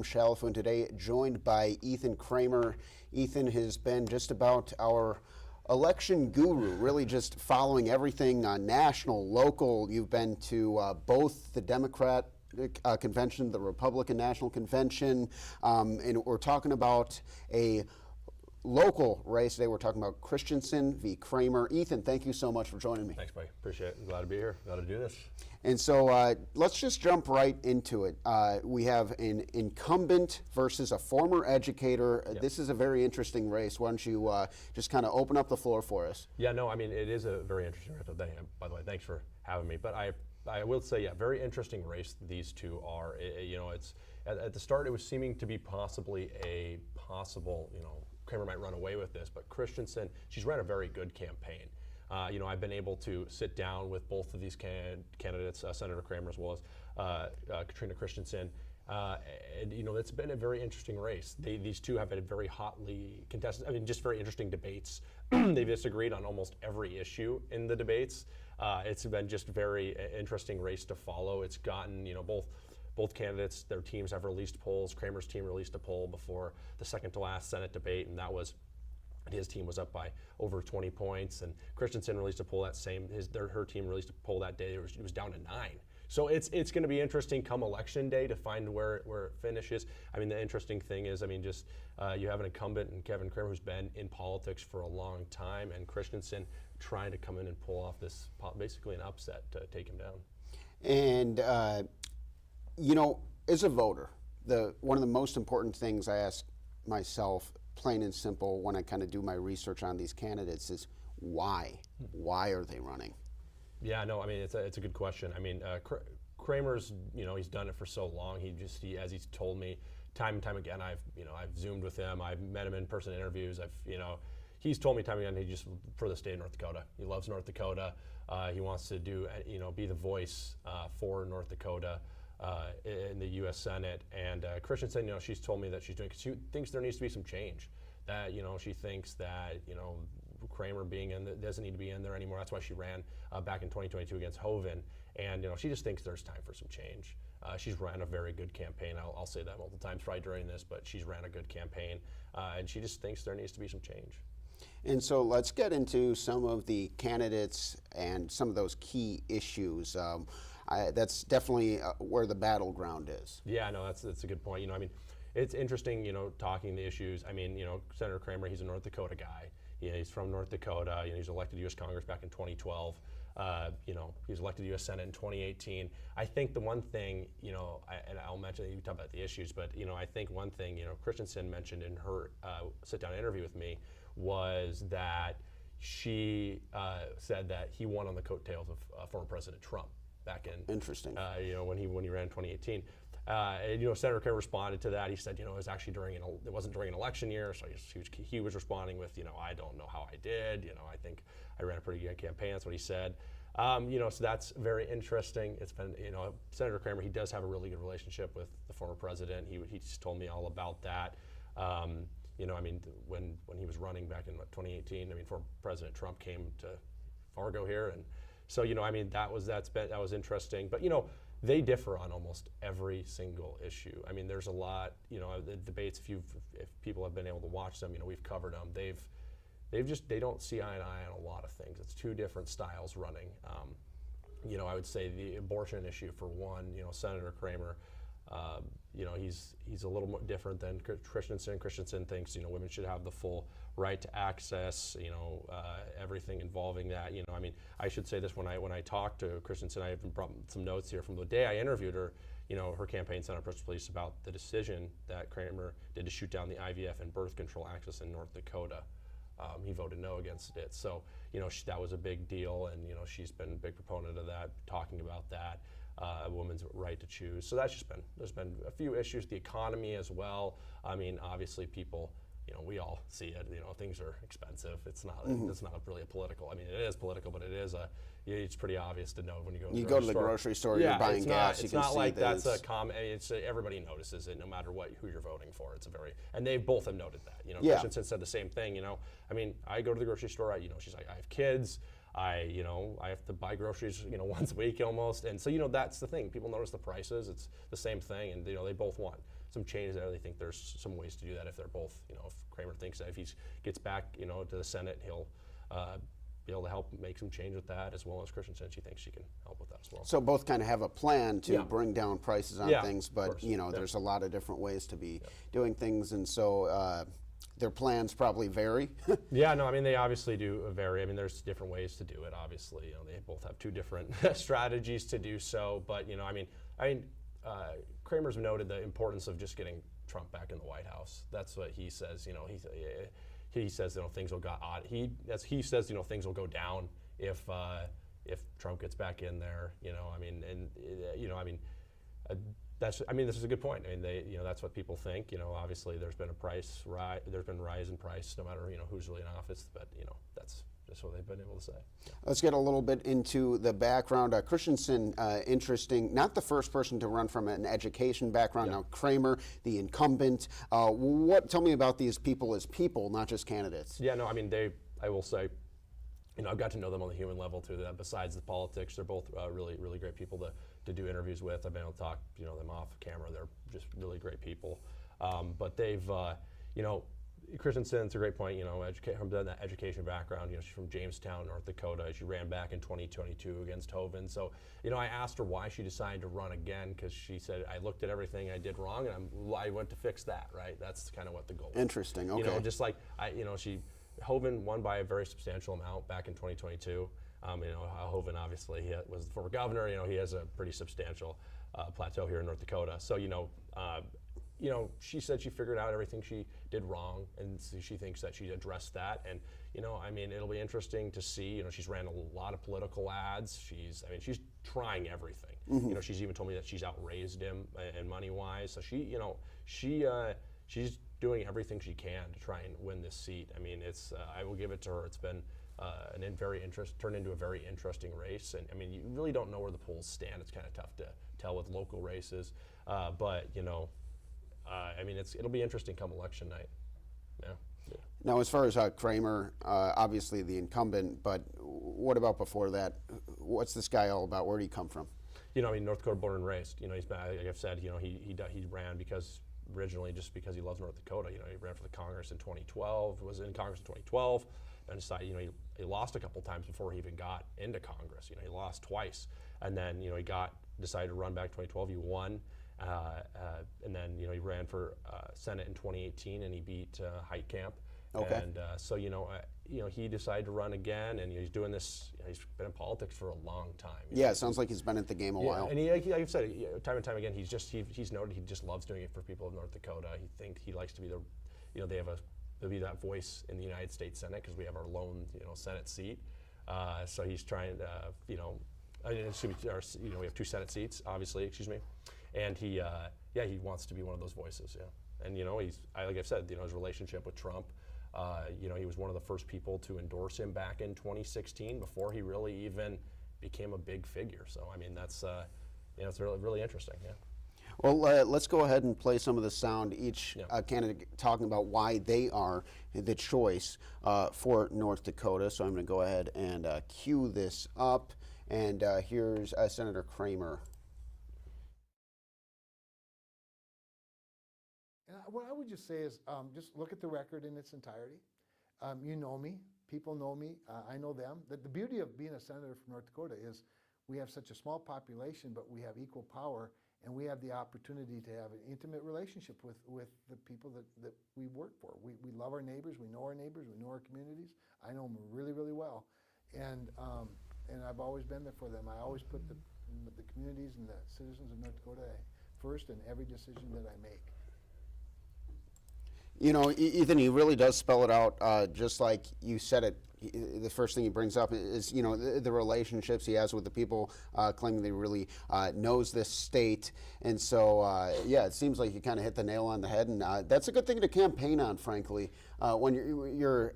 Chalifoux, and today joined by Ethan Cramer. Ethan has been just about our election guru, really just following everything national, local. You've been to both the Democrat convention, the Republican National Convention, and we're talking about a local race today. We're talking about Christiansen v. Cramer. Ethan, thank you so much for joining me. Thanks, buddy. Appreciate it. I'm glad to be here. Glad to do this. And so let's just jump right into it. We have an incumbent versus a former educator. Yep. This is a very interesting race. Why don't you just kind of open up the floor for us? Yeah, no, I mean, it is a very interesting race. By the way, thanks for having me. But I will say, yeah, very interesting race these two are. It's at the start, it was seeming to be possible, Kramer might run away with this, but Christiansen, she's ran a very good campaign. I've been able to sit down with both of these candidates, Senator Kramer as well as Katrina Christiansen, and it's been a very interesting race. These two have been very hotly contested. I mean, just very interesting debates. They've disagreed on almost every issue in the debates. It's been just very interesting race to follow. It's gotten, both candidates, their teams have released polls. Kramer's team released a poll before the second to last Senate debate, and his team was up by over 20 points. And Christiansen released a poll her team released a poll that day. It was down to 9. So it's going to be interesting come election day to find where it finishes. I mean, the interesting thing is, you have an incumbent in Kevin Kramer who's been in politics for a long time, and Christiansen trying to come in and pull off this basically an upset to take him down. And as a voter, one of the most important things I ask myself, plain and simple, when I kind of do my research on these candidates is why? Why are they running? Yeah, no, I mean, it's a good question. I mean, Kramer's, he's done it for so long. As he's told me time and time again, I've Zoomed with him. I've met him in person interviews. He's told me time and again, he just, for the state of North Dakota. He loves North Dakota. He wants to be the voice for North Dakota in the U.S. Senate. And Christiansen, she's told me that she thinks there needs to be some change. That, she thinks that, Kramer doesn't need to be in there anymore. That's why she ran back in 2022 against Hoeven. And, she just thinks there's time for some change. She's ran a very good campaign. I'll say that multiple times probably during this, but she's ran a good campaign. And she just thinks there needs to be some change. And so let's get into some of the candidates and some of those key issues. That's definitely where the battleground is. Yeah, no, that's a good point. It's interesting, talking the issues. Senator Kramer, he's a North Dakota guy. He's from North Dakota. He's elected U.S. Congress back in 2012. He was elected to U.S. Senate in 2018. I think the one thing, and I'll mention, you talk about the issues, but I think one thing, Christiansen mentioned in her sit-down interview with me was that she said that he won on the coattails of former President Trump back in when he ran in 2018. And Senator Kramer responded to that. He said, it was actually it wasn't during an election year, so he was responding with, I don't know how I did. I think I ran a pretty good campaign. That's what he said. So that's very interesting. It's been, Senator Kramer, he does have a really good relationship with the former president. He just told me all about that. When he was running back in 2018, former President Trump came to Fargo here, and so that was interesting. But they differ on almost every single issue. There's a lot. The debates. If people have been able to watch them, we've covered them. They don't see eye to eye on a lot of things. It's two different styles running. I would say the abortion issue for one. Senator Kramer. He's a little more different than Christiansen. Christiansen thinks women should have the full right to access. Everything involving that. I should say this when I talked to Christiansen. I even brought some notes here from the day I interviewed her. Her campaign sent a press release about the decision that Kramer did to shoot down the IVF and birth control access in North Dakota. He voted no against it. So that was a big deal, and she's been a big proponent of that, talking about that. A woman's right to choose. So there's been a few issues. The economy as well. Obviously people, we all see it. Things are expensive. It's not really a political. It is political, but it's pretty obvious to know when you go. To the grocery store. You're buying gas. It's not like that's a common. Everybody notices it, no matter who you're voting for. And they both have noted that. Christiansen said the same thing. I go to the grocery store. She's like, I have kids. I have to buy groceries, once a week almost. And so, that's the thing. People notice the prices. It's the same thing, and they both won. some changes. I really think there's some ways to do that if they're both, if Cramer thinks that if he gets back, to the Senate, he'll be able to help make some change with that, as well as Christiansen. She thinks she can help with that as well. So both kind of have a plan to bring down prices on things, but there's a lot of different ways to be doing things, and so their plans probably vary. Yeah, no, I mean, they obviously do vary. I mean, there's different ways to do it. Obviously, they both have two different strategies to do so. But Kramer's noted the importance of just getting Trump back in the White House. That's what he says. He says things will go odd. He says things will go down if Trump gets back in there. This is a good point. I mean, that's what people think. Obviously there's been there's been rise in price no matter who's really in office. But that's just what they've been able to say. Yeah. Let's get a little bit into the background. Christiansen, interesting, not the first person to run from an education background. Now Cramer, the incumbent. Tell me about these people as people, not just candidates. Yeah, no, I mean, I will say, I've got to know them on the human level too. That besides the politics, they're both really, really great people to do interviews with. I've been able to talk, them off camera. They're just really great people. But they've, Christiansen's a great point. From that education background. She's from Jamestown, North Dakota. She ran back in 2022 against Hovind. So, I asked her why she decided to run again, because she said, I looked at everything I did wrong, and I went to fix that. Right. That's kind of what the goal is. Interesting. Okay. Just like Hovind won by a very substantial amount back in 2022. Hovind obviously he was the former governor. He has a pretty substantial plateau here in North Dakota. So she said she figured out everything she did wrong, and she thinks that she addressed that. And it'll be interesting to see. She's ran a lot of political ads. She's trying everything. Mm-hmm. She's even told me that she's outraised him and money wise. So she's doing everything she can to try and win this seat. I will give it to her. It's been turned into a very interesting race. And you really don't know where the polls stand. It's kind of tough to tell with local races. But it'll be interesting come election night. Yeah. Now, as far as Cramer, obviously the incumbent, but what about before that? What's this guy all about? Where did he come from? North Dakota born and raised. He's been, like I've said, he ran originally just because he loves North Dakota. He ran for the Congress in 2012, was in Congress in 2012, and decided, he lost a couple times before he even got into Congress. He lost twice, and then, he decided to run back in 2012. He won, and then, he ran for Senate in 2018, and he beat Heitkamp. Okay. And he decided to run again, and he's doing this. He's been in politics for a long time. Yeah, it sounds like he's been at the game a while. And like I've said, time and time again, he's noted he just loves doing it for people of North Dakota. He likes to be they'll be that voice in the United States Senate, because we have our lone Senate seat. So he's trying to we have 2 Senate seats, obviously. Excuse me, and he wants to be one of those voices. Yeah, and like I've said, his relationship with Trump. He was one of the first people to endorse him back in 2016 before he really even became a big figure. So that's it's really, really interesting. Yeah. Well, let's go ahead and play some of the sound, each candidate talking about why they are the choice for North Dakota. So I'm going to go ahead and cue this up. And here's Senator Cramer. What I would just say is just look at the record in its entirety. You know me. People know me. I know them. The beauty of being a senator from North Dakota is we have such a small population, but we have equal power, and we have the opportunity to have an intimate relationship with the people that we work for. We love our neighbors. We know our neighbors. We know our communities. I know them really, really well. And I've always been there for them. I always put the communities and the citizens of North Dakota first in every decision that I make. Ethan, he really does spell it out, just like you said it. The first thing he brings up is, the relationships he has with the people, claiming that he really knows this state. And so, it seems like you kind of hit the nail on the head. And that's a good thing to campaign on, frankly. When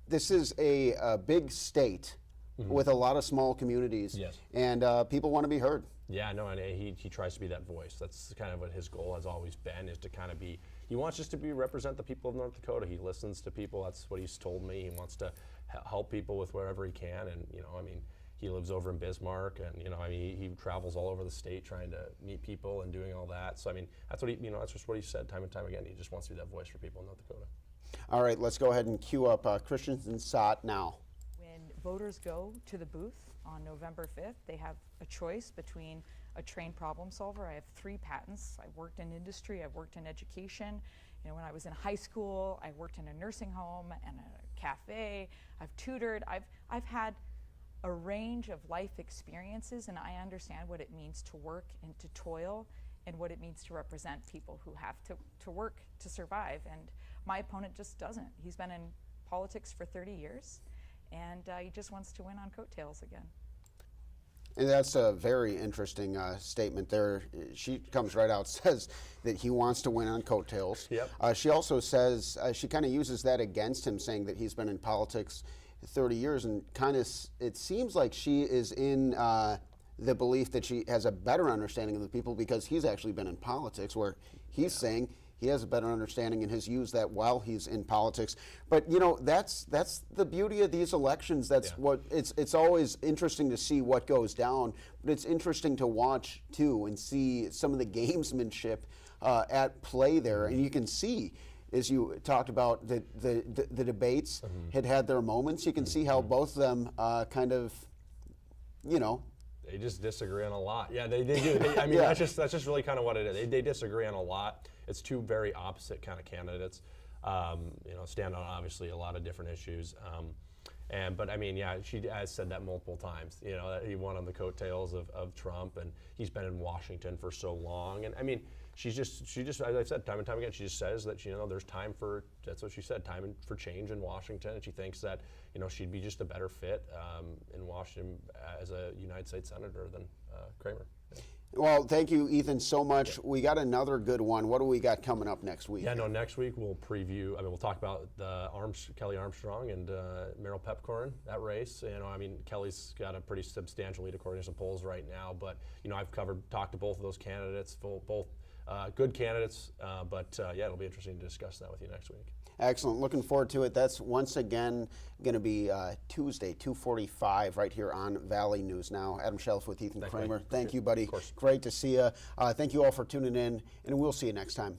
this is a big state with a lot of small communities. Yes. And people want to be heard. Yeah, no, and he tries to be that voice. That's kind of what his goal has always been, is to kind of be, he wants just to represent the people of North Dakota. He listens to people. That's what he's told me. He wants to help people with wherever he can. And, he lives over in Bismarck, and I mean, he travels all over the state trying to meet people and doing all that. So I mean, that's what that's just what he said time and time again. He just wants to be that voice for people in North Dakota. All right, let's go ahead and cue up Christiansen Sot now. When voters go to the booth on November 5th, they have a choice between a trained problem solver. I have 3 patents. I've worked in industry, I've worked in education. When I was in high school, I worked in a nursing home and a cafe. I've tutored. I've had a range of life experiences, and I understand what it means to work and to toil and what it means to represent people who have to work to survive. And my opponent just doesn't. He's been in politics for 30 years, and he just wants to win on coattails again. And that's a very interesting statement there. She comes right out, says that he wants to win on coattails. Yep. She also says, she kind of uses that against him, saying that he's been in politics 30 years, and kind of, it seems like she is in the belief that she has a better understanding of the people because he's actually been in politics, where he's saying he has a better understanding and has used that while he's in politics. But that's the beauty of these elections. That's what it's always interesting to see what goes down, but it's interesting to watch too and see some of the gamesmanship at play there. And you can see, as you talked about, the debates had their moments. You can see how both of them kind of, They just disagree on a lot. Yeah, they do. I mean, that's just really kind of what it is. They disagree on a lot. It's 2 very opposite kind of candidates. Stand on obviously a lot of different issues. But I mean, yeah, she has said that multiple times. That he won on the coattails of Trump, and he's been in Washington for so long. And I mean, she just, as I said time and time again, she just says that there's time for, that's what she said, time for change in Washington, and she thinks that she'd be just a better fit in Washington as a United States senator than Cramer. Yeah. Well, thank you, Ethan, so much. We got another good one. What do we got coming up next week? Yeah, no, next week we'll preview, we'll talk about the Kelly Armstrong and Merrill Pepcorn, that race. I mean, Kelly's got a pretty substantial lead according to some polls right now, but, I've talked to both of those candidates, both good candidates, but yeah, it'll be interesting to discuss that with you next week. Excellent. Looking forward to it. That's once again going to be Tuesday, 2:45, right here on Valley News Now. Adam Chalifoux with Ethan Cramer. Thank you, buddy. Great to see you. Thank you all for tuning in, and we'll see you next time.